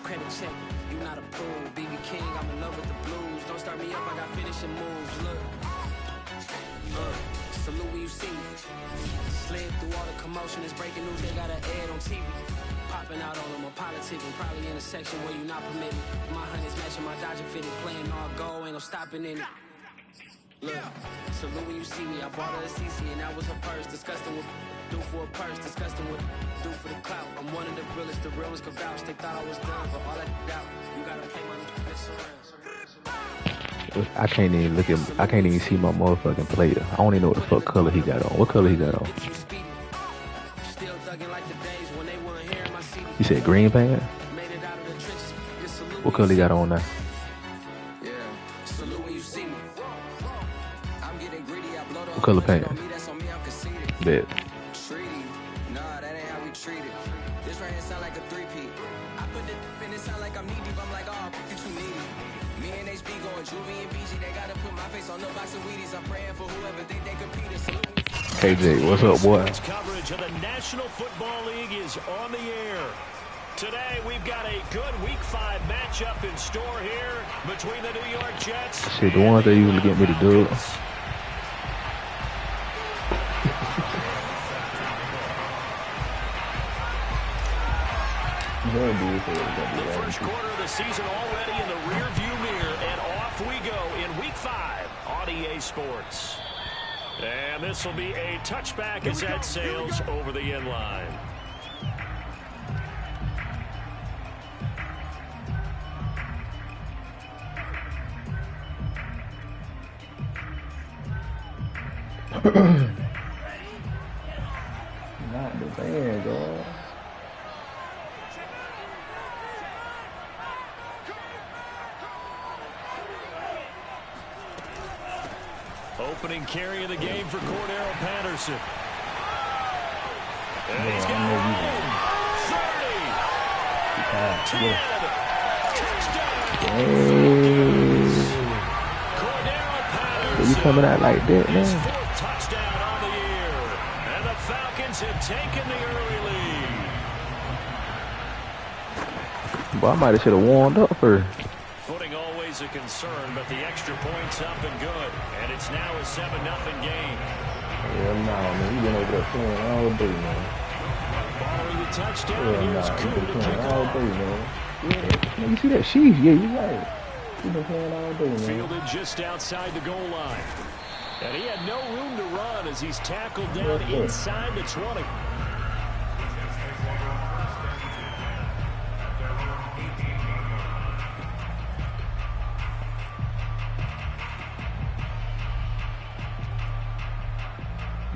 credit check. You not approved. BB King, I'm in love with the blues. Don't start me up, I got finishing moves. Look. Salute when you see me. Slid through all the commotion. It's breaking news, they got an ad on TV. Popping out on them, I'm politicking. Probably in a section where you not permitted. My honey's matching my Dodger fitted. Playing all go, ain't no stopping in it. Look, salute when you see me. I bought her a CC and that was her purse. Disgusting with do for a purse. Disgusting with do for the clout. I'm one of the realest, the real ones could vouch. They thought I was done, but all that out. You gotta pay my next around. I can't even look at. I can't even see my motherfucking player. I don't even know what the fuck color he got on. What color he got on? You said green pants? What color he got on now? What color pants? Bet. KJ, what's up, boy? Coverage of the National Football League is on the air. Today, we've got a good Week 5 matchup in store here between the New York Jets. Shit, the ones that usually get me to do it. The first quarter of the season already in the rearview mirror, and off we go in Week 5 on EA Sports. And this will be a touchback as that sails over the end line. Not the band, dog. Opening carry of the game for Cordero Patterson. And he's got 30. 10. Cordero Patterson. You coming out like that, man? His fourth touchdown on the year. And the Falcons have taken the early lead. Boy, I might have should have warmed up first. Footing always a concern, but the extra point's up and good. And it's now a 7-0 game. Hell no, man. You been over there playing all day, man. Following the touchdown, Hell here's nah, you Coon been to playing kick all off. day, man. Yeah, you see that sheath? Yeah, you right. You been playing all day, man. Fielded just outside the goal line. And he had no room to run as he's tackled down inside the 20.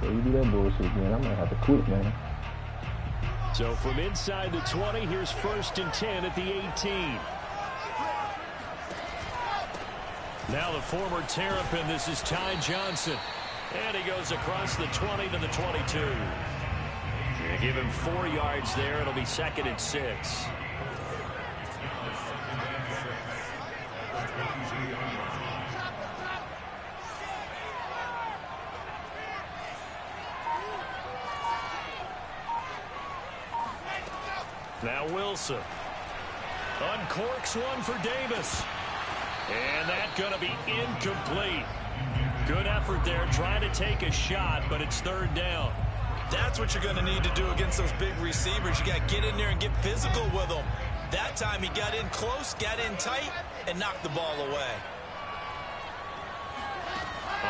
You do that bullshit again, I might have to quit, man. So from inside the 20, here's 1st and 10 at the 18. Now the former Terrapin, this is Ty Johnson. And he goes across the 20 to the 22. You give him 4 yards there, it'll be 2nd and 6. Now Wilson uncorks one for Davis. And that's going to be incomplete. Good effort there, trying to take a shot, but it's 3rd down. That's what you're going to need to do against those big receivers. You got to get in there and get physical with them. That time he got in close, got in tight, and knocked the ball away.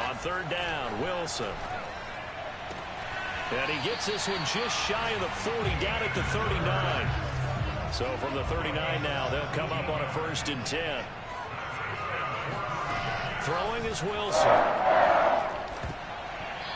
On 3rd down, Wilson. And he gets this one just shy of the 40, down at the 39. So from the 39 now, they'll come up on a 1st and 10. Throwing is Wilson.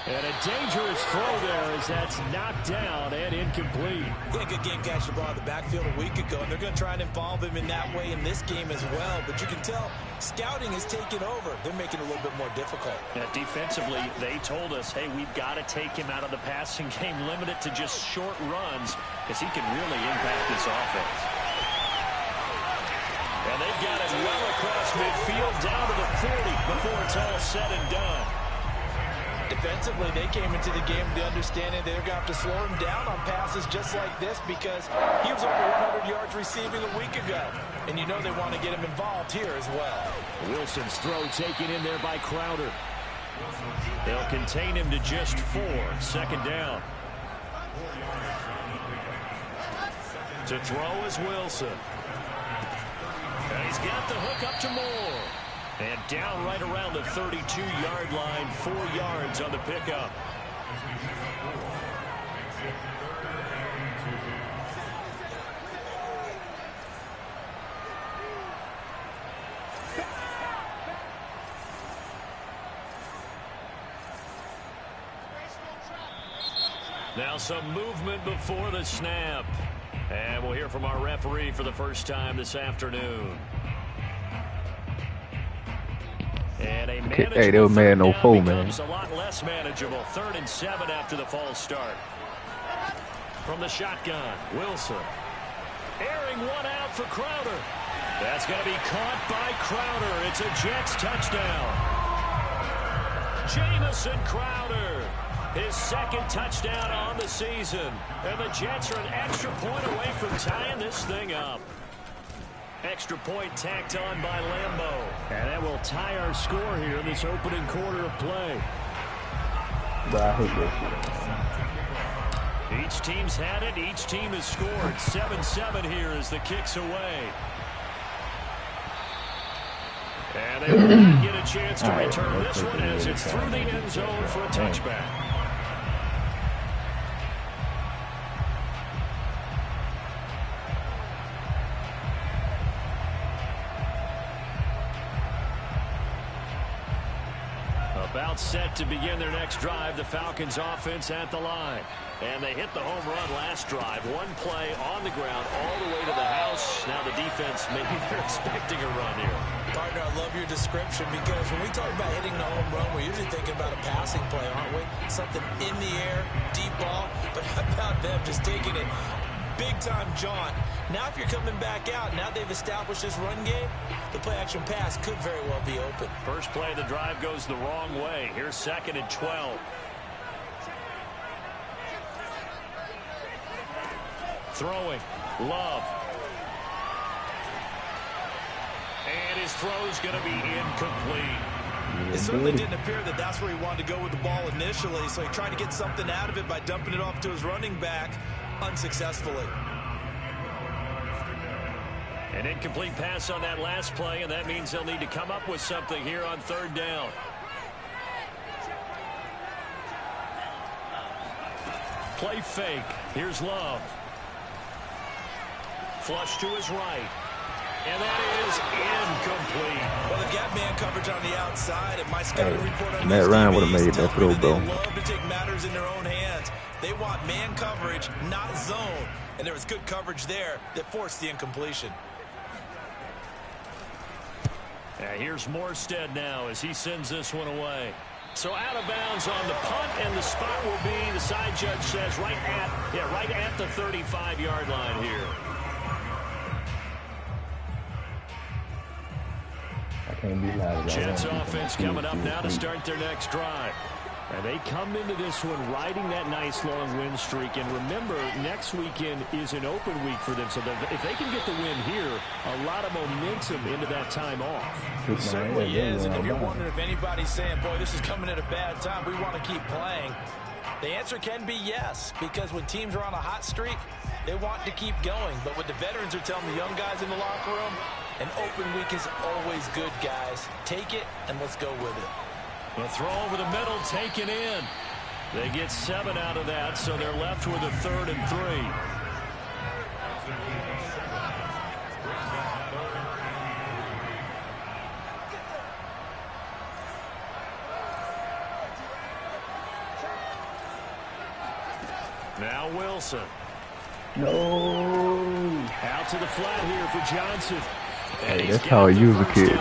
And a dangerous throw there as that's knocked down and incomplete. Yeah, good game catching the ball in the backfield a week ago, and they're going to try and involve him in that way in this game as well. But you can tell scouting has taken over. They're making it a little bit more difficult. Yeah, defensively, they told us, hey, we've got to take him out of the passing game, limit it to just short runs, because he can really impact this offense. And they've got it well across midfield, down to the 40 before it's all said and done. Defensively, they came into the game with the understanding they're going to have to slow him down on passes just like this because he was over 100 yards receiving a week ago. And you know they want to get him involved here as well. Wilson's throw taken in there by Crowder. They'll contain him to just 4. Second down. To throw is Wilson. And he's got the hook up to Moore. And down right around the 32-yard line, 4 yards on the pickup. Now some movement before the snap. And we'll hear from our referee for the first time this afternoon. And a hey, they were mad no foe, man. A lot less manageable. 3rd and 7 after the false start. From the shotgun, Wilson. Airing one out for Crowder. That's going to be caught by Crowder. It's a Jets touchdown. Jamison Crowder. His 2nd touchdown on the season. And the Jets are an extra point away from tying this thing up. Extra point tacked on by Lambeau. And that will tie our score here in this opening quarter of play. Each team's had it. Each team has scored. 7-7 here as the kick's away. And they will not get a chance to return this one as it's through the end zone for a touchback. About set to begin their next drive, the Falcons offense at the line. And they hit the home run last drive. One play on the ground all the way to the house. Now the defense, maybe they're expecting a run here. Partner, I love your description because when we talk about hitting the home run, we're usually thinking about a passing play, aren't we? Something in the air, deep ball. But how about them just taking it big-time jaunt? Now if you're coming back out, now they've established this run game, the play-action pass could very well be open. First play of the drive goes the wrong way. Here's 2nd and 12. Throwing. Love. And his throw's going to be incomplete. It certainly didn't appear that that's where he wanted to go with the ball initially, so he tried to get something out of it by dumping it off to his running back unsuccessfully. An incomplete pass on that last play, and that means they'll need to come up with something here on 3rd down. Play fake. Here's Love. Flush to his right. And that is incomplete. Well, they've got man coverage on the outside, and my scouting report on Matt Ryan would have made that throw, bro. They love to take matters in their own hands. They want man coverage, not zone. And there was good coverage there that forced the incompletion. Here's Morstead now as he sends this one away. So out of bounds on the punt, and the spot will be, the side judge says, right at the 35-yard line here. I can't be loud. Jets offense coming up now to start their next drive. And they come into this one riding that nice long win streak. And remember, next weekend is an open week for them. So if they can get the win here, a lot of momentum into that time off. It certainly is. And if you're wondering if anybody's saying, boy, this is coming at a bad time, we want to keep playing, the answer can be yes. Because when teams are on a hot streak, they want to keep going. But what the veterans are telling the young guys in the locker room, an open week is always good, guys. Take it, and let's go with it. The throw over the middle taken in. They get 7 out of that, so they're left with a 3rd and 3. Now Wilson. No. Out to the flat here for Johnson. Hey, that's how a user kid.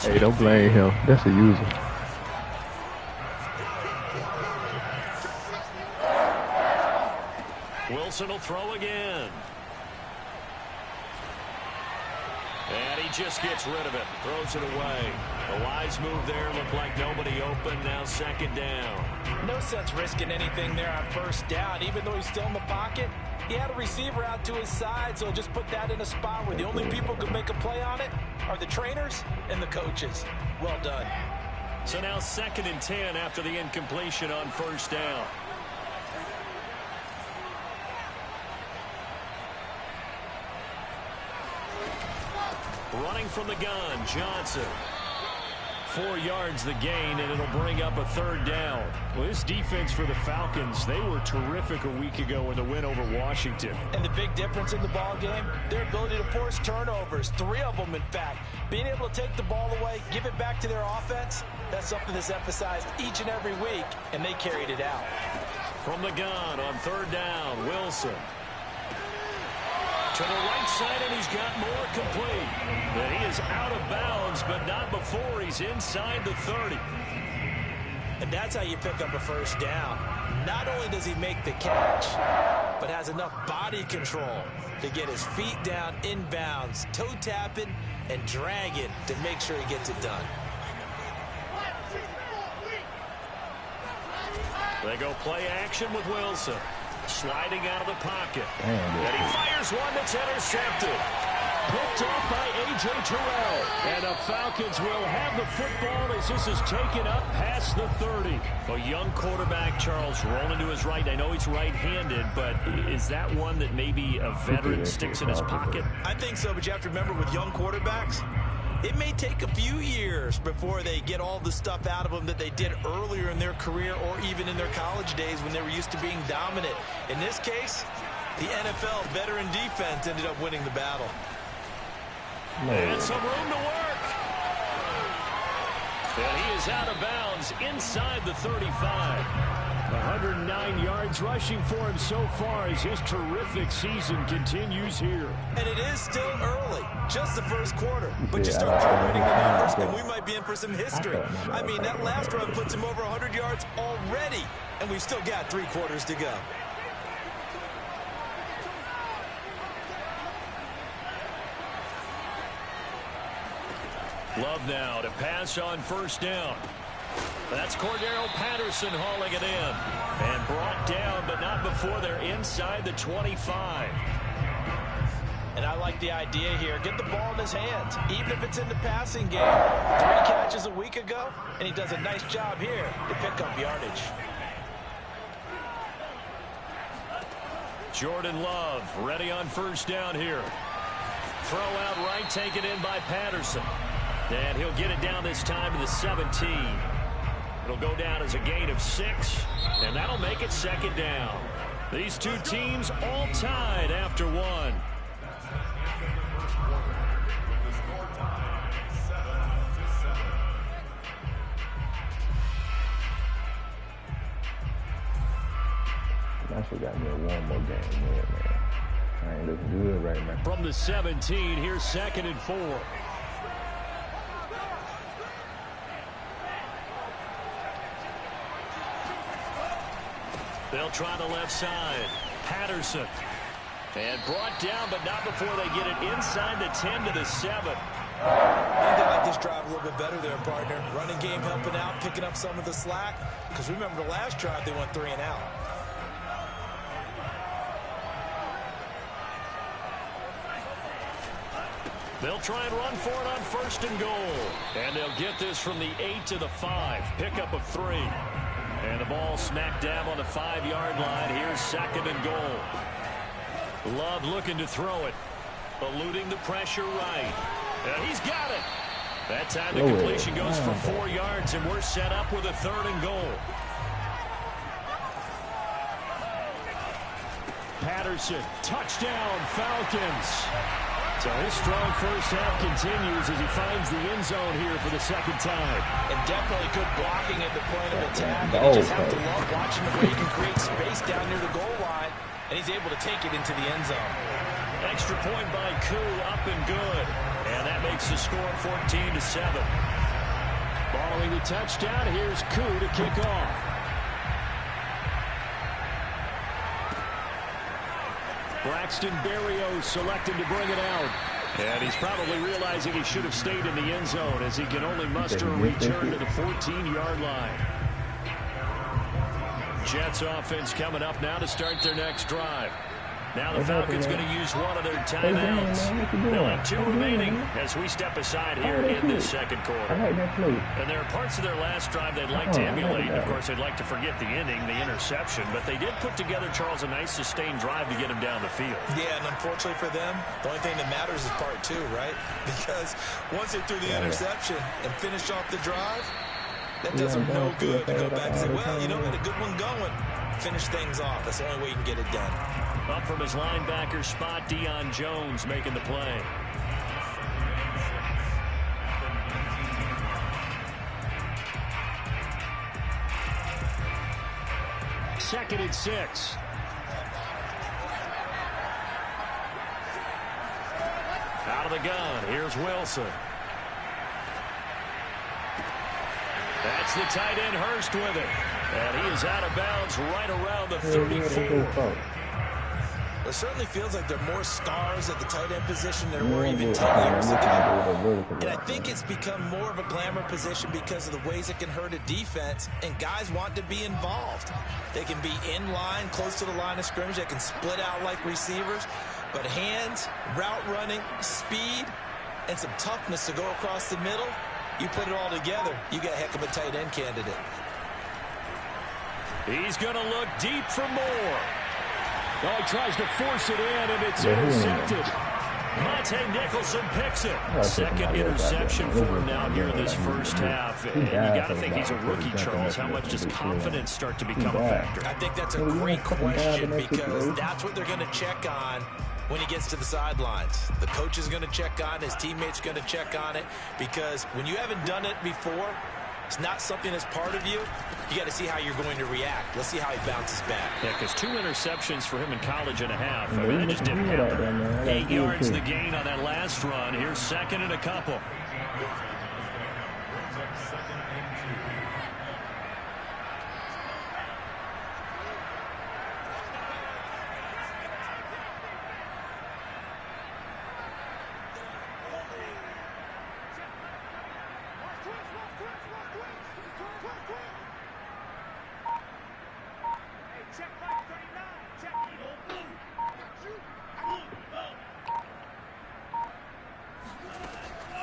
Hey, don't blame him. That's a user. Wilson will throw again. And he just gets rid of it. Throws it away. The wise move there. Looked like nobody open. Now second down. No sense risking anything there on first down. Even though he's still in the pocket, he had a receiver out to his side, so just put that in a spot where the only people who can make a play on it are the trainers and the coaches. Well done. So now 2nd and 10 after the incompletion on first down. Running from the gun, Johnson. 4 yards the gain, and it'll bring up a 3rd down. Well, this defense for the Falcons, they were terrific a week ago in the win over Washington. And the big difference in the ball game, their ability to force turnovers, 3 of them in fact. Being able to take the ball away, give it back to their offense, that's something that's emphasized each and every week, and they carried it out. From the gun on 3rd down, Wilson. To the right side, and he's got more complete. But he is out of bounds, but not before he's inside the 30. And that's how you pick up a first down. Not only does he make the catch, but has enough body control to get his feet down inbounds, toe tapping and dragging to make sure he gets it done. They go play action with Wilson. Sliding out of the pocket. And he fires one that's intercepted. Picked off by A.J. Terrell. And the Falcons will have the football as this is taken up past the 30. A young quarterback, Charles, rolling to his right. I know he's right-handed, but is that one that maybe a veteran sticks in his pocket? I think so, but you have to remember with young quarterbacks, it may take a few years before they get all the stuff out of them that they did earlier in their career or even in their college days when they were used to being dominant. In this case, the NFL veteran defense ended up winning the battle. And some room to work. And he is out of bounds inside the 35. 109 yards rushing for him so far as his terrific season continues here. And it is still early, just the first quarter. But you start generating the numbers, and we might be in for some history. I mean, that last run puts him over 100 yards already, and we've still got 3 quarters to go. Love now to pass on first down. That's Cordero Patterson hauling it in. And brought down, but not before they're inside the 25. And I like the idea here. Get the ball in his hands, even if it's in the passing game. 3 catches a week ago, and he does a nice job here to pick up yardage. Jordan Love ready on first down here. Throw out right, taken in by Patterson. And he'll get it down this time to the 17. It'll go down as a gain of 6, and that'll make it second down. These two teams all tied after 1. That's what got me one more game, man. I ain't looking good right now. From the 17, here's 2nd and 4. They'll try the left side. Patterson. And brought down, but not before they get it inside the 10 to the 7. I think they like this drive a little bit better there, partner. Running game helping out, picking up some of the slack. Because remember the last drive, they went 3 and out. They'll try and run for it on 1st and goal. And they'll get this from the 8 to the 5. Pickup of 3. And the ball smack dab on the 5-yard line. Here's 2nd and goal. Love looking to throw it. Eluding the pressure right. And he's got it. That time the completion goes for 4 yards, and we're set up with a 3rd and goal. Patterson, touchdown, Falcons. So his strong first half continues as he finds the end zone here for the 2nd time. And definitely good blocking at the point of attack. And you just have to love watching the way he can create space down near the goal line. And he's able to take it into the end zone. Extra point by Koo, up and good. And that makes the score 14-7. Following the touchdown, here's Koo to kick off. Braxton Berrios selected to bring it out. And he's probably realizing he should have stayed in the end zone as he can only muster a return to the 14-yard line. Jets offense coming up now to start their next drive. Now the Falcons going to use one of their timeouts. They'll have 2 remaining as we step aside here in this second quarter. And there are parts of their last drive they'd like to emulate. Of course, they'd like to forget the inning, the interception. But they did put together, Charles, a nice sustained drive to get him down the field. Yeah, and unfortunately for them, the only thing that matters is part 2, right? Because once they threw the interception and finished off the drive, that does them no good to go back and say, well, you know, we had a good one going. Finish things off. That's the only way you can get it done. Up from his linebacker spot, Deion Jones making the play. Second and 6. Out of the gun. Here's Wilson. That's the tight end Hurst with it. And he is out of bounds right around the 34. It certainly feels like there are more stars at the tight end position than there were even 10 years ago. And I think it's become more of a glamour position because of the ways it can hurt a defense, and guys want to be involved. They can be in line, close to the line of scrimmage. They can split out like receivers. But hands, route running, speed, and some toughness to go across the middle, you put it all together, you got a heck of a tight end candidate. He's going to look deep for more. Oh, he tries to force it in, and it's intercepted. Monte Nicholson picks it. Second interception for him now here in this first half. And you got to think he's a rookie, Charles. How much does confidence start to become a factor? I think that's a great question because that's what they're going to check on when he gets to the sidelines. The coach is going to check on it. His teammates are going to check on it because when you haven't done it before, it's not something that's part of you. You got to see how you're going to react. Let's see how he bounces back. Yeah, because 2 interceptions for him in college and a half. I mean, that just didn't happen. 8 yards the gain on that last run. Here's second and a couple.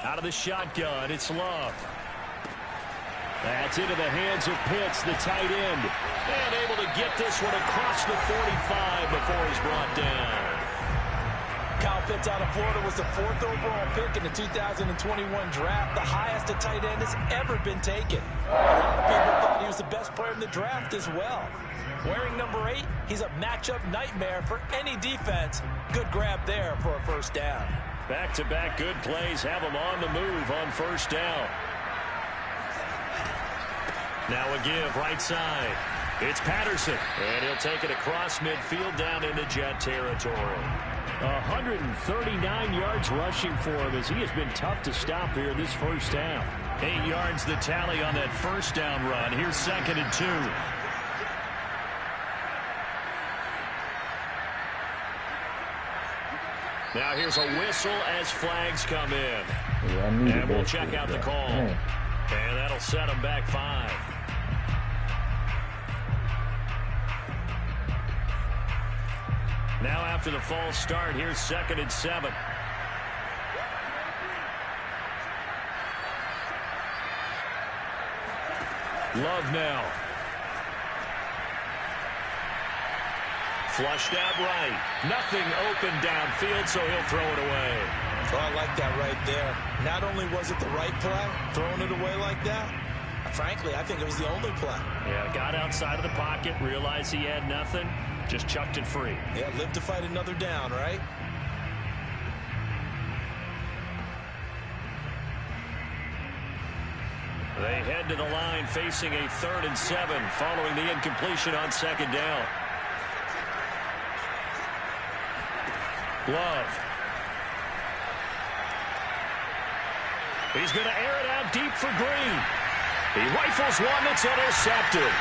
Out of the shotgun, it's Love. That's into the hands of Pitts, the tight end. And able to get this one across the 45 before he's brought down. Kyle Pitts out of Florida was the 4th overall pick in the 2021 draft, the highest a tight end has ever been taken. A lot of people thought he was the best player in the draft as well. Wearing number 8, he's a matchup nightmare for any defense. Good grab there for a first down. Back-to-back good plays have him on the move on first down. Now a give right side. It's Patterson, and he'll take it across midfield down into Jet territory. 139 yards rushing for him as he has been tough to stop here this first half. 8 yards the tally on that first down run. Here's second and 2. Now here's a whistle as flags come in. And we'll check out the call. And that'll set them back 5. Now after the false start, here's second and 7. Love now. Flushed out right. Nothing open downfield, so he'll throw it away. Oh, I like that right there. Not only was it the right play, throwing it away like that, frankly, I think it was the only play. Yeah, got outside of the pocket, realized he had nothing, just chucked it free. Yeah, live to fight another down, right? They head to the line facing a 3rd and 7 following the incompletion on second down. Love. He's going to air it out deep for Green. He rifles one that's intercepted.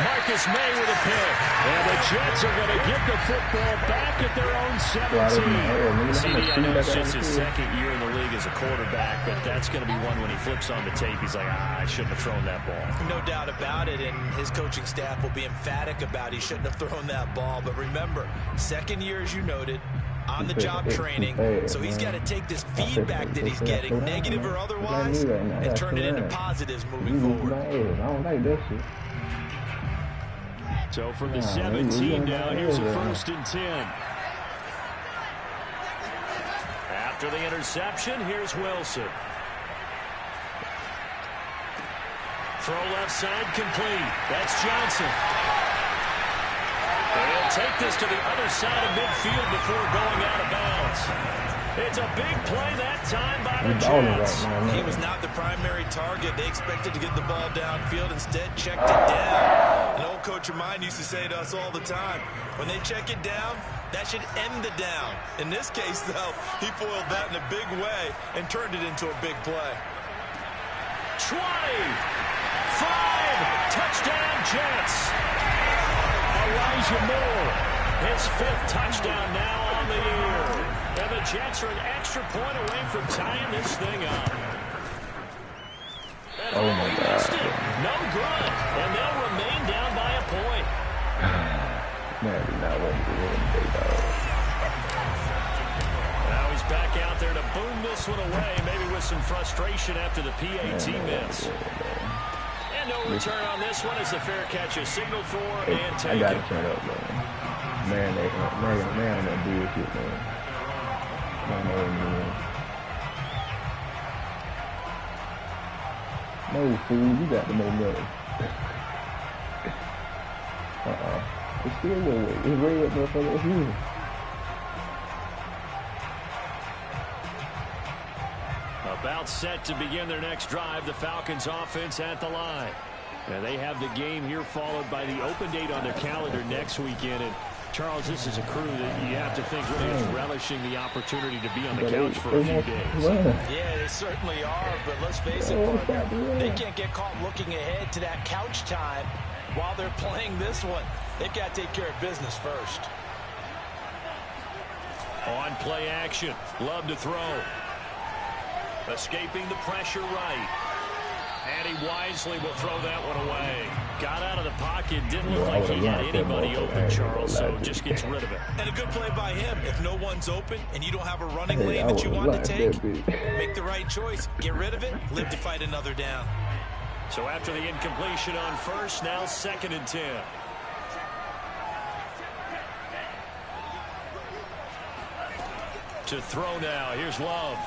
Marcus May with a pick. And the Jets are going to get the football back at their own 17. CD, I know it's just his second year in the league as a quarterback, but that's going to be one when he flips on the tape. He's like, I shouldn't have thrown that ball. No doubt about it, and his coaching staff will be emphatic about he shouldn't have thrown that ball. But remember, second year, as you noted, on-the-job training, so he's got to take this feedback that he's getting, negative or otherwise, and turn it into positives moving forward. I don't like that shit. So from the 17 now, here's a 1st and 10. After the interception, here's Wilson. Throw left side complete. That's Johnson. They'll take this to the other side of midfield before going out of bounds. It's a big play that time by the Jets. He was not the primary target. They expected to get the ball downfield. Instead, checked it down. An old coach of mine used to say to us all the time, when they check it down, that should end the down. In this case, though, he foiled that in a big way and turned it into a big play. 20, 5, touchdown Jets. Elijah Moore, his 5th touchdown now on the year. And the Jets are an extra point away from tying this thing up. And oh my God. No good. And they'll remain down by a point. Man, do not want to win today, dog. Now he's back out there to boom this one away, maybe with some frustration after the PAT miss. And no return on this one as the fair catch is signaled for and taken. I got to turn up, man. Man, on that bullshit, man. No, fool, you got the momentum. It's still no way. It's way up there for the here. About set to begin their next drive, the Falcons offense at the line. Now they have the game here followed by the open date on their calendar next weekend. And Charles, this is a crew that you have to think really is relishing the opportunity to be on the couch for a few days. Yeah, they certainly are, but let's face it, partner, they can't get caught looking ahead to that couch time while they're playing this one. They've got to take care of business first. On play action, love to throw. Escaping the pressure right. And he wisely will throw that one away. Got out of the pocket. Didn't look like he had anybody open, Charles, so just gets rid of it. And a good play by him. If no one's open and you don't have a running lane that you want to take, make the right choice. Get rid of it. Live to fight another down. So after the incompletion on first, now 2nd and 10. To throw now. Here's Love.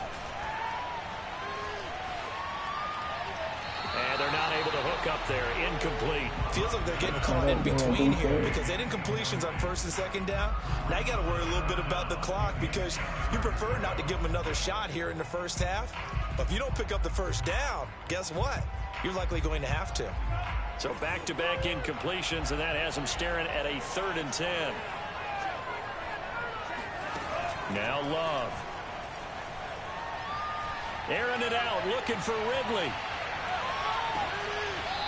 And they're not able to hook up there. Incomplete. Feels like they're getting caught in between here because they did incompletions on 1st and 2nd down. Now you got to worry a little bit about the clock because you prefer not to give them another shot here in the first half. But if you don't pick up the first down, guess what? You're likely going to have to. So back-to-back incompletions, and that has them staring at a 3rd and 10. Now Love. Airing it out, looking for Ridley.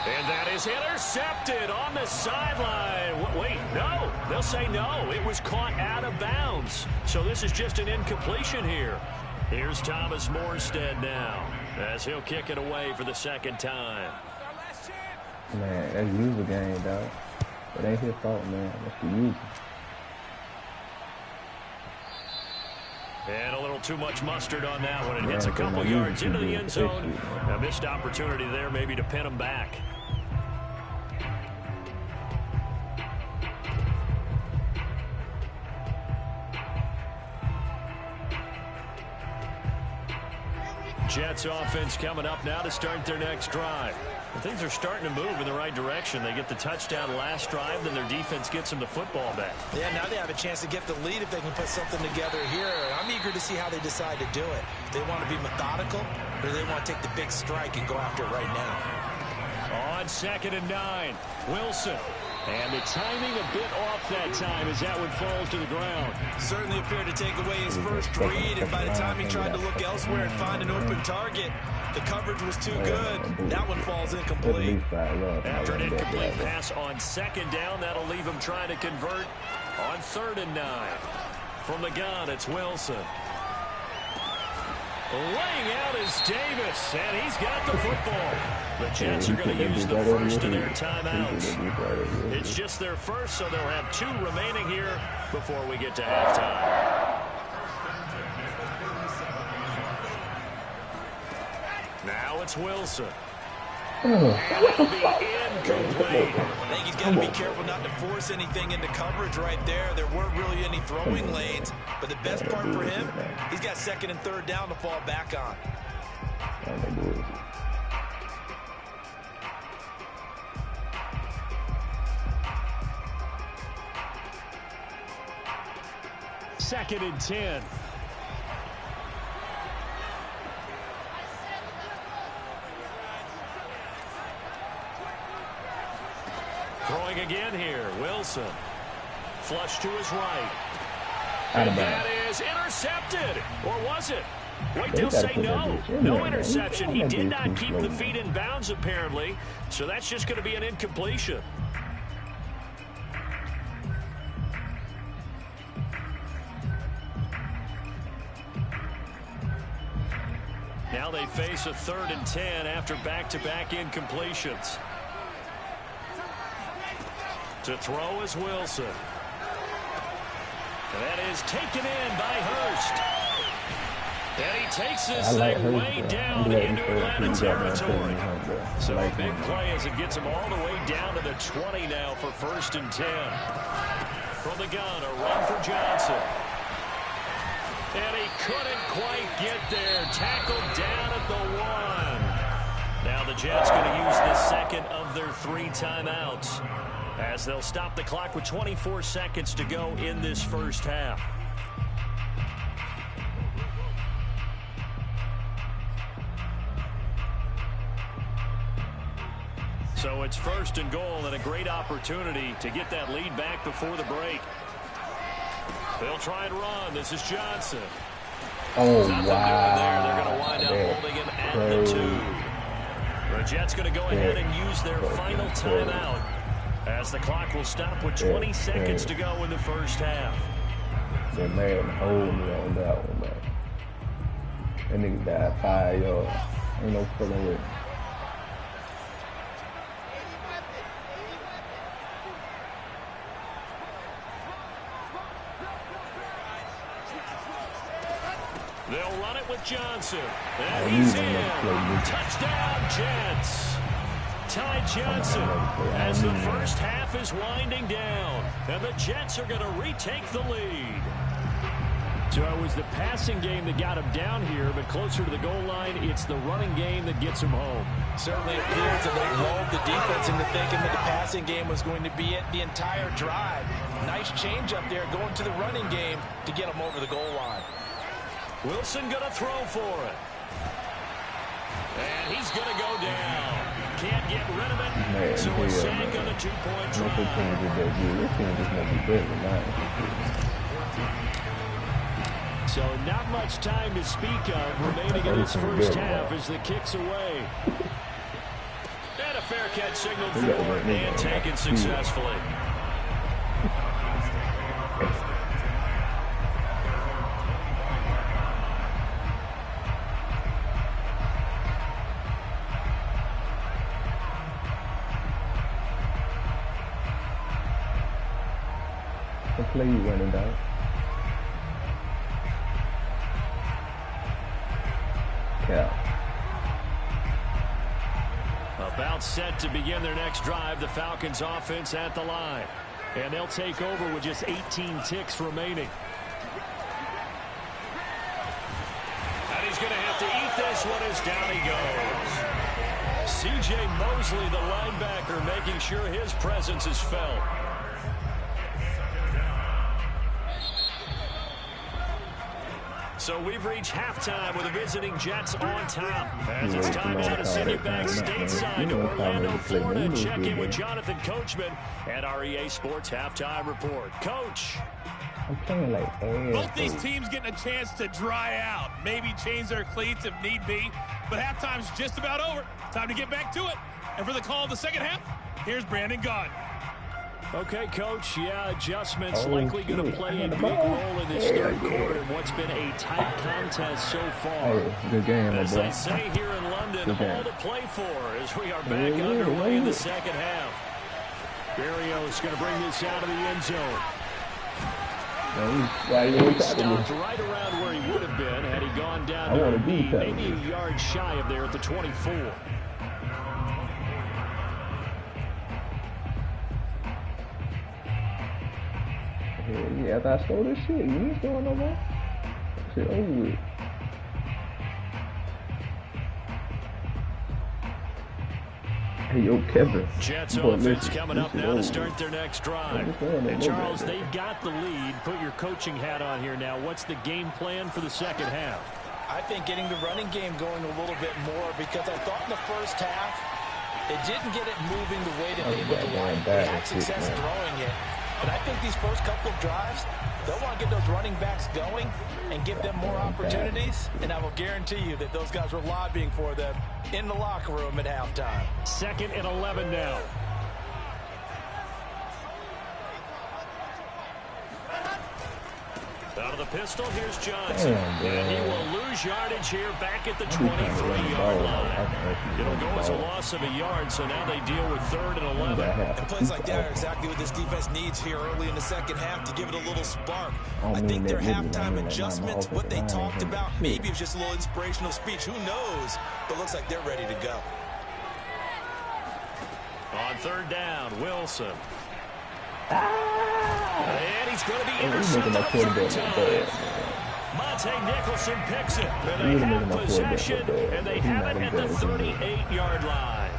And that is intercepted on the sideline. Wait, no. They'll say no. It was caught out of bounds. So this is just an incompletion here. Here's Thomas Morstead now as he'll kick it away for the 2nd time. Man, that's user game, dog. It ain't his fault, man. That's the user. And a little too much mustard on that one. It hits a couple yards into the end zone. A missed opportunity there maybe to pin them back. Jets offense coming up now to start their next drive. And things are starting to move in the right direction. They get the touchdown last drive, then their defense gets them the football back. Yeah, now they have a chance to get the lead if they can put something together here. I'm eager to see how they decide to do it. If they want to be methodical, or do they want to take the big strike and go after it right now? On 2nd and 9, Wilson. And the timing a bit off that time as that one falls to the ground. Certainly appeared to take away his first read, and by the time he tried to look elsewhere and find an open target, the coverage was too good. That one falls incomplete. After an incomplete pass on second down, that'll leave him trying to convert on 3rd and 9. From the gun, it's Wilson. Laying out is Davis, and he's got the football. The Jets are going to use the first of their timeouts. It's just their first, so they'll have 2 remaining here before we get to halftime. Now it's Wilson. That'll be incomplete. I think he's got to be careful not to force anything into coverage right there. There weren't really any throwing lanes, but the best part for him, he's got 2nd and 3rd down to fall back on. Second and 10. Throwing again here, Wilson. Flush to his right. And that is intercepted. Or was it? Wait, they'll say no. No interception. He did not keep the feet in bounds, apparently. So that's just going to be an incompletion. Now they face a 3rd and 10 after back-to-back incompletions. To throw is Wilson. That is taken in by Hurst. And he takes this thing way down into Atlanta territory. So a big play as it gets him all the way down to the 20 now for 1st and 10. From the gun, a run for Johnson. And he couldn't quite get there. Tackled down at the 1. Now the Jets going to use the 2nd of their 3 timeouts, as they'll stop the clock with 24 seconds to go in this first half. So it's 1st and goal, and a great opportunity to get that lead back before the break. They'll try and run. This is Johnson. Oh, Nothing wow. doing there. They're going to wind up holding him at the 2. The Jets going to go ahead and use their final timeout, as the clock will stop with 20 seconds to go in the first half. That man hold me on that one, man. That nigga died 5 yards. Ain't no fucking way. They'll run it with Johnson. And he's in. Touchdown, Jets. Ty Johnson, as the first half is winding down, and the Jets are going to retake the lead. So it was the passing game that got him down here, but closer to the goal line, it's the running game that gets him home. Certainly appears that they lulled the defense into thinking that the passing game was going to be it the entire drive. Nice change up there going to the running game to get them over the goal line. Wilson going to throw for it. And he's going to go down. Can't get rid of it. Man, so a sack on a 2-point try. So not much time to speak of remaining in this first half as the kick's away. And a fair catch signaled for and taken successfully. The play you running down. Yeah. About set to begin their next drive, the Falcons offense at the line. And they'll take over with just 18 ticks remaining. And he's going to have to eat this one as down he goes. C.J. Mosley, the linebacker, making sure his presence is felt. So we've reached halftime with the visiting Jets on top. As it's time now to send you back stateside to Orlando, Florida, and check in with Jonathan Coachman at our EA Sports Halftime Report. Coach. I'm playing like both these teams getting a chance to dry out, maybe change their cleats if need be, but halftime's just about over. Time to get back to it. And for the call of the second half, here's Brandon Gaudin. Okay, Coach, adjustments likely going to play a big role in this third quarter in what's been a tight contest so far. Good game, as they say here in London, all to play for as we are back underway in the second half. Berrios going to bring this out of the end zone. He stopped right around where he would have been had he gone down to a knee, maybe a yard shy of there at the 24. Yeah, after I stole this shit, you ain't going no more. Shit over with. Hey, yo, Kevin. Jets offense coming up now to start their next drive. And Charles, they've got the lead. Put your coaching hat on here now. What's the game plan for the second half? I think getting the running game going a little bit more, because I thought in the first half they didn't get it moving the way that they would like. They had success throwing it. But I think these first couple of drives, they'll want to get those running backs going and give them more opportunities. And I will guarantee you that those guys were lobbying for them in the locker room at halftime. 2nd and 11 now. Out of the pistol, here's Johnson. And he will lose yardage here back at the 23-yard line. It'll go as a loss of a yard, so now they deal with 3rd and 11. And plays like that are exactly what this defense needs here early in the second half to give it a little spark. I think their halftime adjustments, what they talked about, maybe it was just a little inspirational speech. Who knows? But looks like they're ready to go. On 3rd down, Wilson. And he's going to be intercepted the 3rd time. Monte Nicholson picks it. And they have possession, and they have it at the 38-yard line.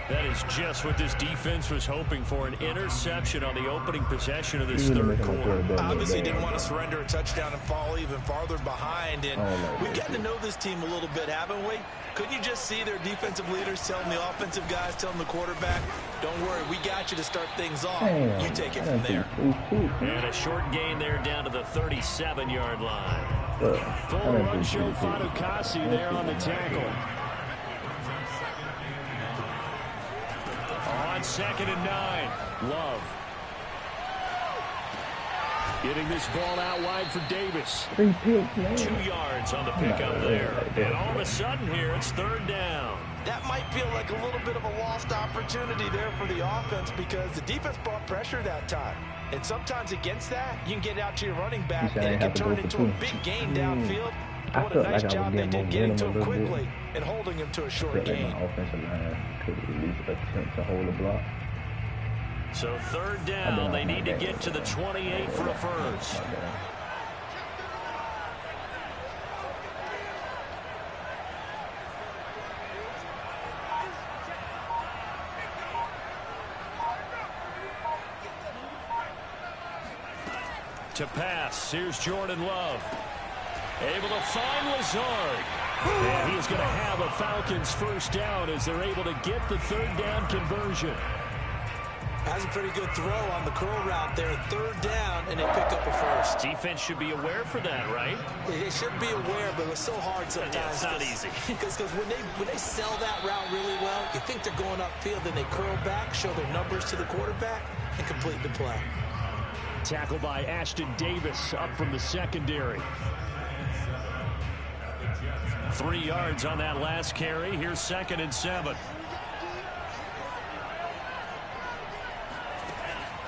That is just what this defense was hoping for, an interception on the opening possession of this third quarter. Obviously didn't want to surrender a touchdown and fall even farther behind. And we've gotten to know this team a little bit, haven't we? Couldn't you just see their defensive leaders telling the offensive guys, telling the quarterback, don't worry, we got you to start things off. You take it from there. And a short gain there down to the 37-yard line. Full run show Fadukasi there on the tackle. On 2nd and 9, Love. Getting this ball out wide for Davis. 2 yards on the pickup there. And all of a sudden here, it's 3rd down. That might feel like a little bit of a lost opportunity there for the offense, because the defense brought pressure that time. And sometimes against that, you can get out to your running back, and it can turn into a big gain downfield. What a nice job they did getting to him quickly and holding him to a short gain. Offensive line could at least attempt to hold a block. So 3rd down, they need to get to the 28 for a first. To pass, here's Jordan Love. Able to find Lazard. And he's going to have a Falcons first down as they're able to get the 3rd down conversion. Has a pretty good throw on the curl route there. 3rd down, and they pick up a first. Defense should be aware for that, right? They should be aware, but it's so hard sometimes. Yeah, it's not easy. Because when they sell that route really well, you think they're going upfield, then they curl back, show their numbers to the quarterback, and complete the play. Tackled by Ashton Davis up from the secondary. 3 yards on that last carry. Here's 2nd and 7.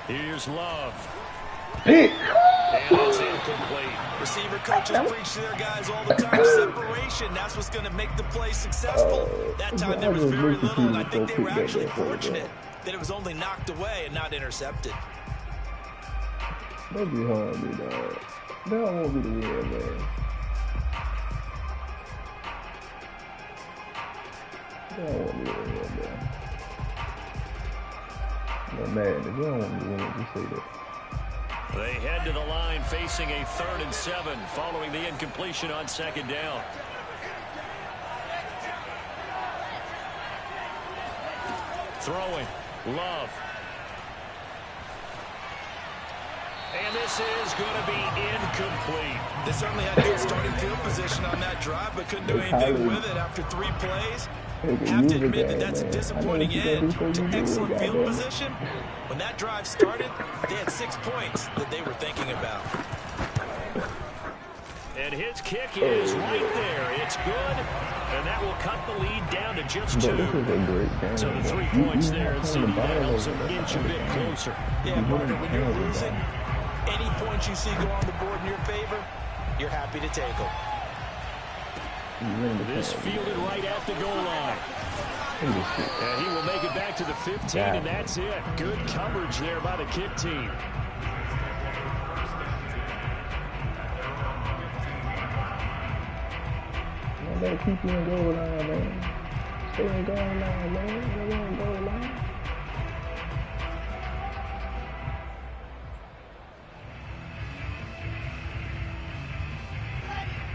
Here's Love. And it's incomplete. Receiver coaches preach to their guys all the time. Separation, that's what's going to make the play successful. That time there was very little, and I think they were actually fortunate that it was only knocked away and not intercepted. Don't be hard, me, dog. They don't want me to win, man. They don't want me to win, man. I'm mad. If you don't want me to win, just say that. They head to the line facing a 3rd and 7 following the incompletion on 2nd down. Throwing. Love. And this is going to be incomplete. They certainly had good starting field position on that drive, but couldn't do anything with it after 3 plays. Have to admit that that's a disappointing end to excellent field position. When that drive started, they had 6 points that they were thinking about. And his kick is right there. It's good, and that will cut the lead down to just 2. So the 3 points there, and CD, that helps them inch a bit closer. Yeah, Martin, when you're losing, any points you see go on the board in your favor, you're happy to take them. This fielded right at the goal line. And he will make it back to the 15, and that's it. Good coverage there by the kick team. Man, better keep you in goal line, man. Stay in goal line, man. Stay in goal line.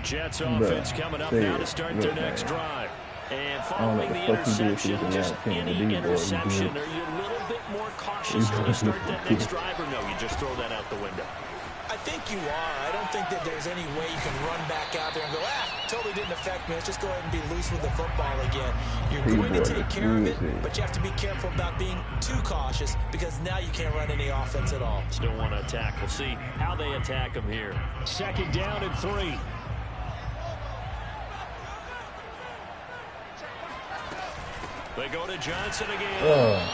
Jets offense coming up now to start their next drive. And following the interception, just any interception, are you a little bit more cautious when you start that next drive, or no, you just throw that out the window? I think you are. I don't think that there's any way you can run back out there and go, totally didn't affect me. Let's just go ahead and be loose with the football again. You're going to take care of it, but you have to be careful about being too cautious because now you can't run any offense at all. Still want to attack. We'll see how they attack them here. 2nd down and 3. They go to Johnson again.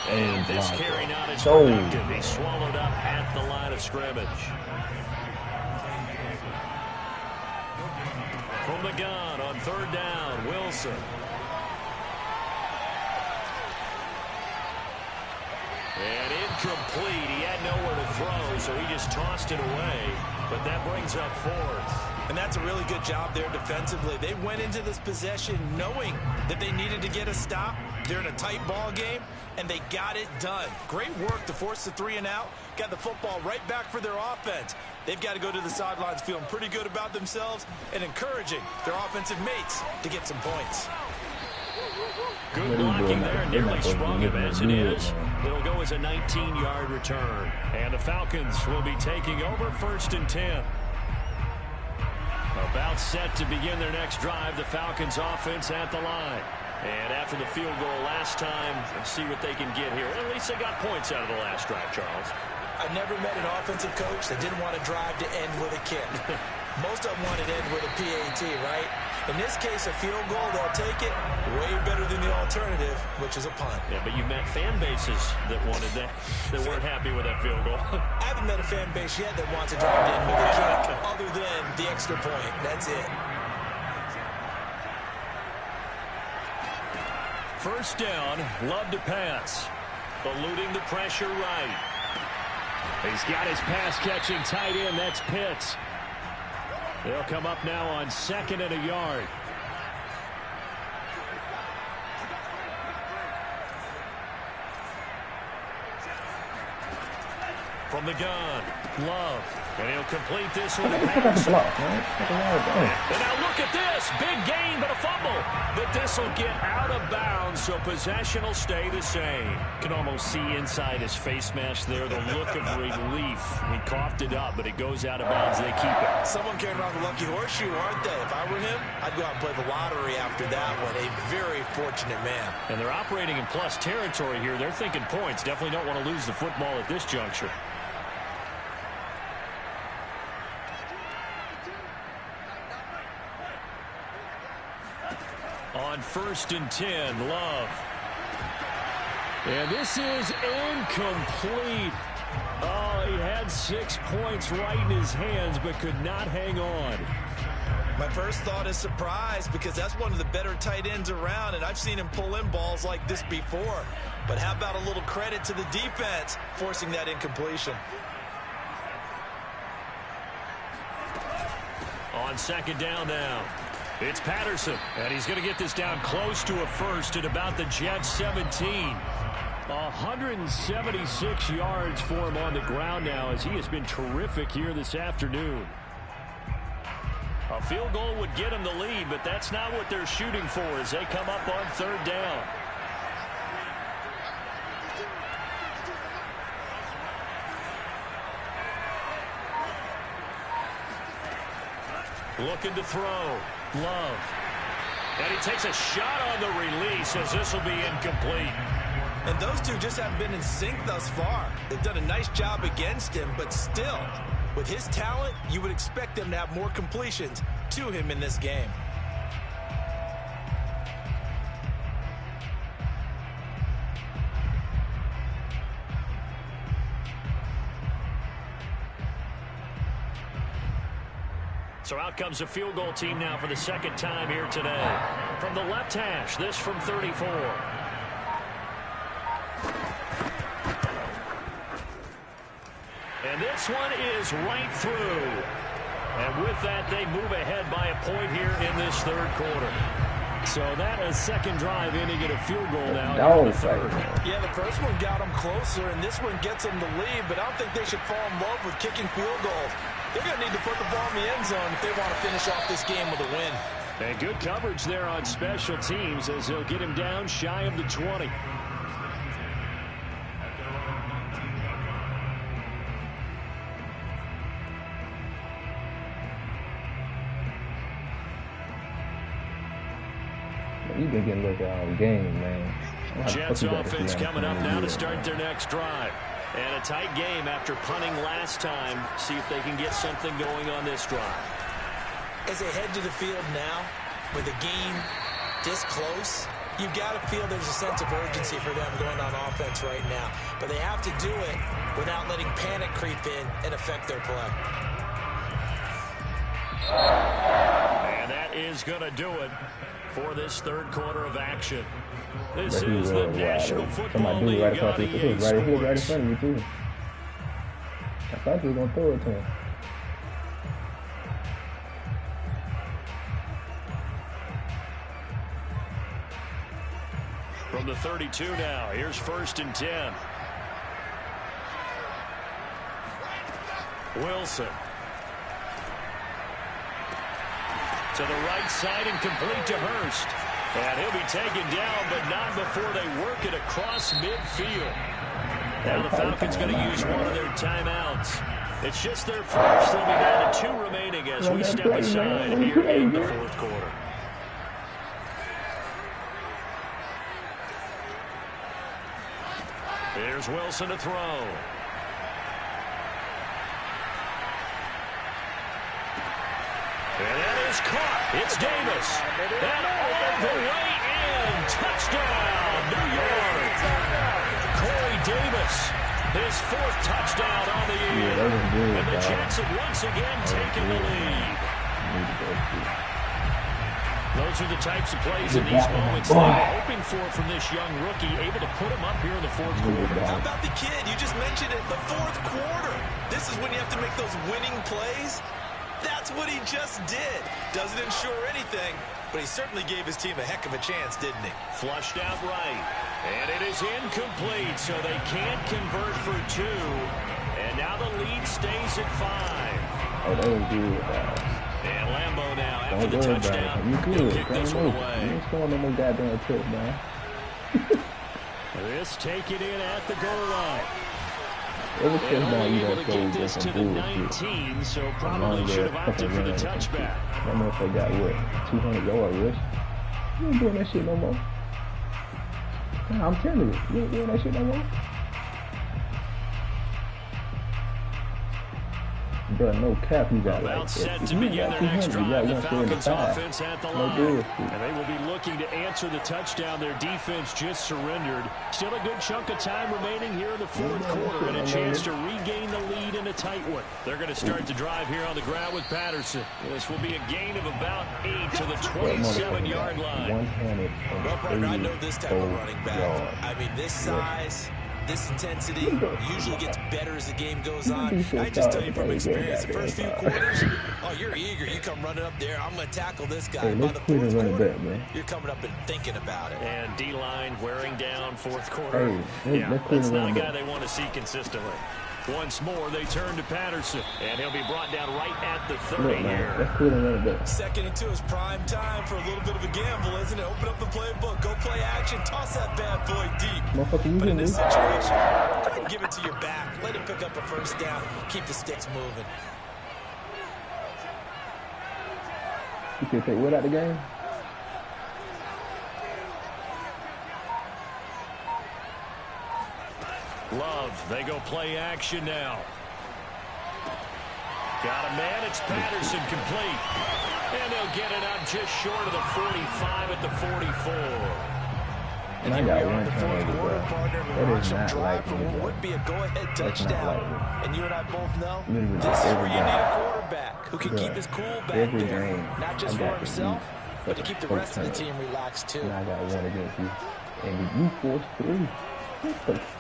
And this carry not as productive. He's swallowed up at the line of scrimmage. From the gun on 3rd down, Wilson. And incomplete. He had nowhere to throw, so he just tossed it away. But that brings up 4th. And that's a really good job there defensively. They went into this possession knowing that they needed to get a stop. They're in a tight ball game, and they got it done. Great work to force the 3 and out. Got the football right back for their offense. They've got to go to the sidelines feeling pretty good about themselves and encouraging their offensive mates to get some points. Good blocking there, nearly sprung him as it is. It'll go as a 19-yard return. And the Falcons will be taking over 1st and 10. About set to begin their next drive, the Falcons offense at the line. And after the field goal last time, let's see what they can get here. At least they got points out of the last drive, Charles. I've never met an offensive coach that didn't want a drive to end with a kick. Most of them want it to end with a PAT, right? In this case, a field goal, they'll take it. Way better than the alternative, which is a punt. Yeah, but you met fan bases that wanted that, that weren't happy with that field goal. I haven't met a fan base yet that wants a drive to end with a kick, other than the extra point. That's it. 1st down, Love to pass. Eluding the pressure right. He's got his pass-catching tight end. That's Pitts. They'll come up now on 2nd and a yard. From the gun, Love. And he'll complete this one. And now look at this. Big gain, but a fumble. But this will get out of bounds, so possession will stay the same. Can almost see inside his face mask there the look of relief. He coughed it up, but it goes out of bounds. They keep it. Someone carrying around the lucky horseshoe, aren't they? If I were him, I'd go out and play the lottery after that one. A very fortunate man. And they're operating in plus territory here. They're thinking points. Definitely don't want to lose the football at this juncture. On 1st and 10, Love. And this is incomplete. Oh, he had 6 points right in his hands, but could not hang on. My first thought is surprise, because that's one of the better tight ends around, and I've seen him pull in balls like this before. But how about a little credit to the defense forcing that incompletion? On 2nd down now. It's Patterson, and he's going to get this down close to a 1st at about the Jets 17. 176 yards for him on the ground now as he has been terrific here this afternoon. A field goal would get them the lead, but that's not what they're shooting for as they come up on 3rd down. Looking to throw. Love. And he takes a shot on the release as this will be incomplete. And those two just haven't been in sync thus far. They've done a nice job against him, but still, with his talent, you would expect them to have more completions to him in this game. So out comes the field goal team now for the 2nd time here today. From the left hash, this from 34. And this one is right through. And with that, they move ahead by a point here in this 3rd quarter. So that a 2nd drive ending in a field goal now. Yeah, the first one got them closer, and this one gets them the lead, but I don't think they should fall in love with kicking field goals. They're going to need to put the ball in the end zone if they want to finish off this game with a win. And good coverage there on special teams as they'll get him down shy of the 20. You've been getting looked at all game, man. Jets offense coming up now to start their next drive. And a tight game after punting last time. See if they can get something going on this drive. As they head to the field now, with the game this close, you've got to feel there's a sense of urgency for them going on offense right now. But they have to do it without letting panic creep in and affect their play. And that is going to do it for this 3rd quarter of action. This is the National Football League on EA Sports. Right in front of you, too. I thought you were going to throw it to him. From the 32 now, here's 1st and 10. Wilson. To the right side and complete to Hurst. And he'll be taken down, but not before they work it across midfield. Now the Falcons going to use one of their timeouts. It's just their first. They'll be down to 2 remaining as we step aside here in the 4th quarter. Here's Wilson to throw. And that is caught. It's Davis. And all the way in. Touchdown, New York. Corey Davis, his 4th touchdown on the year. And the Jets have once again taken the lead. Those are the types of plays in these moments they were hoping for from this young rookie, able to put him up here in the 4th quarter. How about the kid? You just mentioned it, the 4th quarter. This is when you have to make those winning plays. That's what he just did. Doesn't ensure anything, but he certainly gave his team a heck of a chance, didn't he? Flushed out right. And it is incomplete, so they can't convert for 2. And now the lead stays at 5. Oh, that was good. And Lambo now, after the touchdown, he'll kick this one away. You ain't scoring no more goddamn trips, man. This taken in at the goal line. And only able to get this to the 19, so probably should have opted for the touchback. That motherfucker got what? 200 yards rush. You ain't doing that shit no more. Nah, I'm telling you, you ain't doing that shit no more. Bro, no cap, you got about like set to begin their next drive. The Falcons offense at the line. And they will be looking to answer the touchdown. Their defense just surrendered. Still a good chunk of time remaining here in the 4th quarter and a chance to regain the lead in a tight one. They're going to start the drive here on the ground with Patterson. This will be a gain of about 8 to the 27-yard line. Well, partner, I know this type of running back. I mean, this size, This intensity usually gets better as the game goes on. I just tell you from experience, the first few quarters, oh, you're eager. You come running up there. I'm going to tackle this guy. By the fourth quarter, you're coming up and thinking about it. And D-line wearing down fourth quarter. That's not a guy they want to see consistently. Once more, they turn to Patterson, and he'll be brought down right at the 30 here. Second and 2 is prime time for a little bit of a gamble, isn't it? Open up the playbook, go play action, toss that bad boy deep. But in this situation, go ahead and give it to your back. Let him pick up a first down. Keep the sticks moving. You can take Wood out the game? Love, they go play action now. Got a man, it's Patterson complete. And they'll get it out just short of the 45 at the 44. And I got one turnover, bro. That is not like me, bro. Would be a go-ahead touchdown. And you and I both know literally this is where you need game. a quarterback who can keep his cool back Every there. game, Not just for himself, but to keep the rest of the team relaxed, too. And I got one against you. And you forced 3.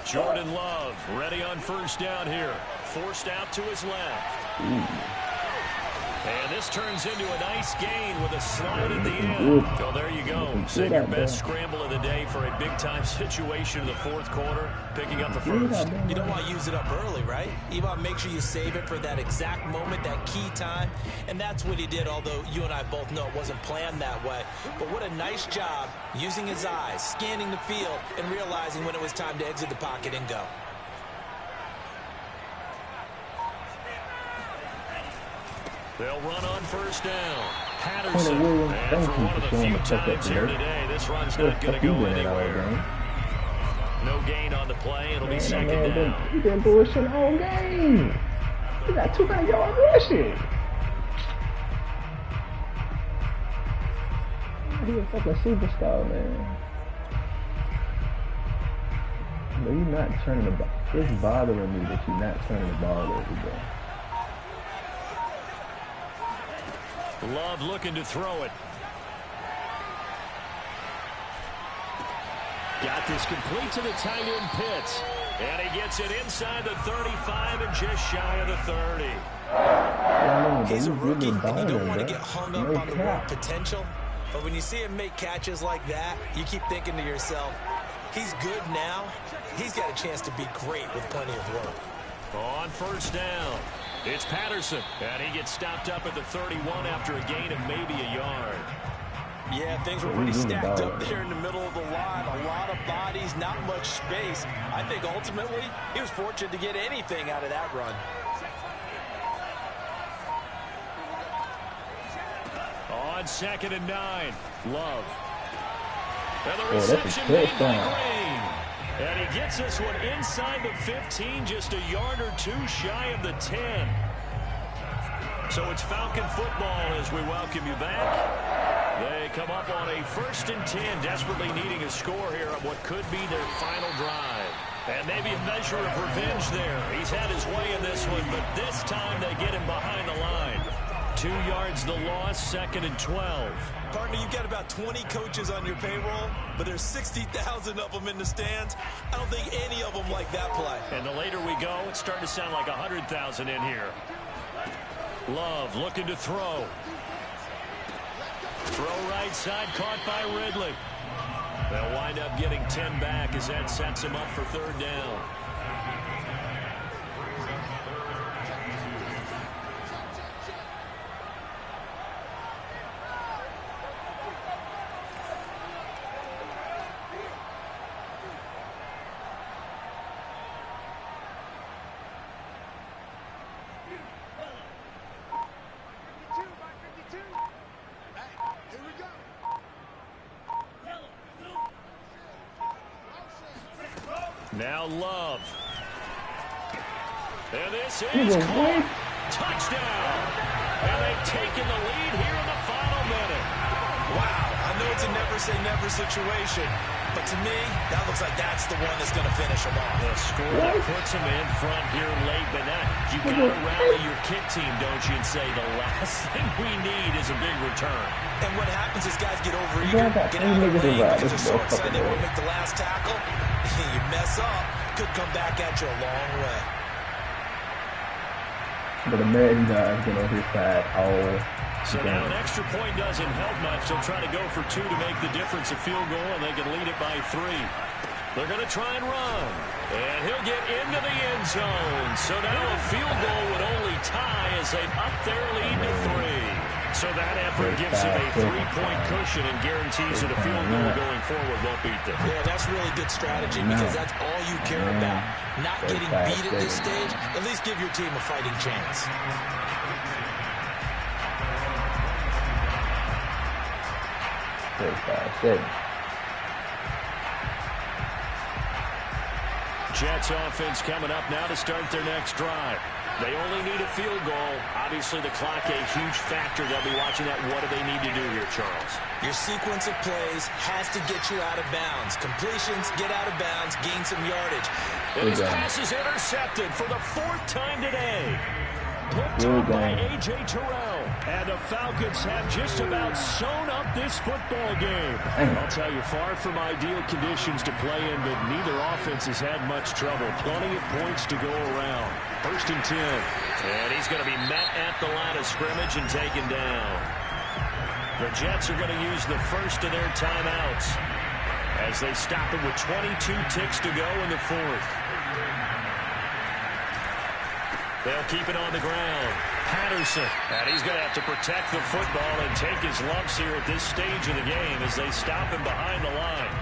Jordan Love ready on first down here. Forced out to his left. And this turns into a nice gain with a slide at the end. So there you go. Save your best scramble of the day for a big-time situation in the fourth quarter, picking up the first. You don't want to use it up early, right? You want to make sure you save it for that exact moment, that key time. And that's what he did, although you and I both know it wasn't planned that way. But what a nice job using his eyes, scanning the field, and realizing when it was time to exit the pocket and go. They'll run on first down. Patterson, and for one of the few times here today, this run's not going to go anywhere. No gain on the play. It'll be second down. He been bullshit the whole game. He got 200-yard rushing. He a fucking superstar, man. But you're not turning the ball. It's bothering me that you're not turning the ball every day. Love looking to throw it. Got this complete to the tight end Pitts. And he gets it inside the 35 and just shy of the 30. He's a rookie, and you don't want to get hung up on the raw potential. But when you see him make catches like that, you keep thinking to yourself, he's good now. He's got a chance to be great with plenty of work. On first down, it's Patterson, and he gets stopped up at the 31 after a gain of maybe a yard. Yeah, things were pretty stacked up there in the middle of the line. A lot of bodies, not much space. I think ultimately he was fortunate to get anything out of that run. On 2nd and 9, Love. And the reception made by Green. And he gets this one inside the 15, just a yard or two shy of the 10. So it's Falcon football as we welcome you back. They come up on a 1st and 10, desperately needing a score here on what could be their final drive. And maybe a measure of revenge there. He's had his way in this one, but this time they get him behind the line. 2 yards the loss, 2nd and 12. Partner, you've got about 20 coaches on your payroll, but there's 60,000 of them in the stands. I don't think any of them like that play. And the later we go, it's starting to sound like 100,000 in here. Love looking to throw. Throw right side, caught by Ridley. They'll wind up getting 10 back as that sets him up for 3rd down. Now Love. And this is caught. Touchdown. And they've taken the lead here in the final minute. Wow. I know it's a never-say-never situation, but to me, that looks like that's the one that's going to finish them off. The score that puts them in front here late, but now you got to rally your kick team, don't you, and say the last thing we need is a big return. And what happens is guys get overeager, get out of the way because they're so excited they want to make the last tackle. You mess up, could come back at you a long way. But the Madden guy's been on his side all So now an extra point doesn't help much. They'll try to go for 2 to make the difference a field goal, and they can lead it by 3. They're going to try and run. And he'll get into the end zone. So now a field goal would only tie as they've upped their lead to 3. So that effort gives him a 3-point cushion and guarantees that a field goal going forward won't beat them. Yeah, that's really good strategy because that's all you care about. Not getting beat at this stage. At least give your team a fighting chance. Jets offense coming up now to start their next drive. They only need a field goal. Obviously, the clock a huge factor. They'll be watching that. What do they need to do here, Charles? Your sequence of plays has to get you out of bounds. Completions, get out of bounds, gain some yardage. And his pass is intercepted for the 4th time today. Picked up by A.J. Terrell. And the Falcons have just about sewn up this football game. I'll tell you, far from ideal conditions to play in, but neither offense has had much trouble. Plenty of points to go around. 1st and 10. And he's going to be met at the line of scrimmage and taken down. The Jets are going to use the first of their timeouts as they stop him with 22 ticks to go in the 4th. They'll keep it on the ground. Patterson. And he's going to have to protect the football and take his lumps here at this stage of the game as they stop him behind the line.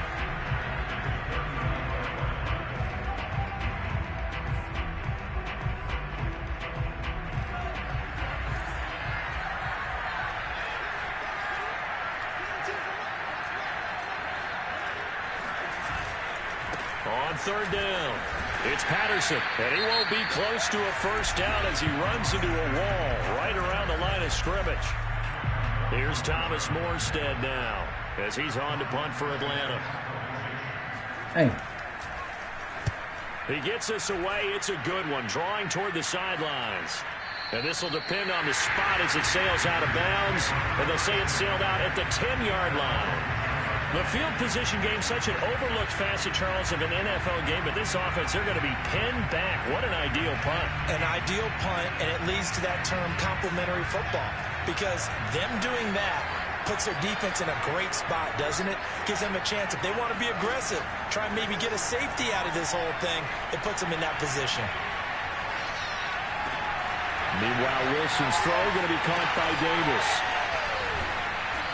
On 3rd down, it's Patterson, and he won't be close to a first down as he runs into a wall right around the line of scrimmage. Here's Thomas Morstead now as he's on to punt for Atlanta. Hey. He gets us away. It's a good one, drawing toward the sidelines. And this will depend on the spot as it sails out of bounds, and they'll say it sailed out at the 10-yard line. The field position game, such an overlooked facet, Charles, of an NFL game, but this offense, they're going to be pinned back. What an ideal punt. An ideal punt, and it leads to that term complementary football, because them doing that puts their defense in a great spot, doesn't it? Gives them a chance. If they want to be aggressive, try and maybe get a safety out of this whole thing, it puts them in that position. Meanwhile, Wilson's throw going to be caught by Davis.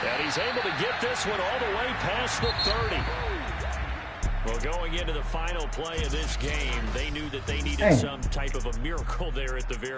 And he's able to get this one all the way past the 30. Well, going into the final play of this game, they knew that they needed some type of a miracle there at the very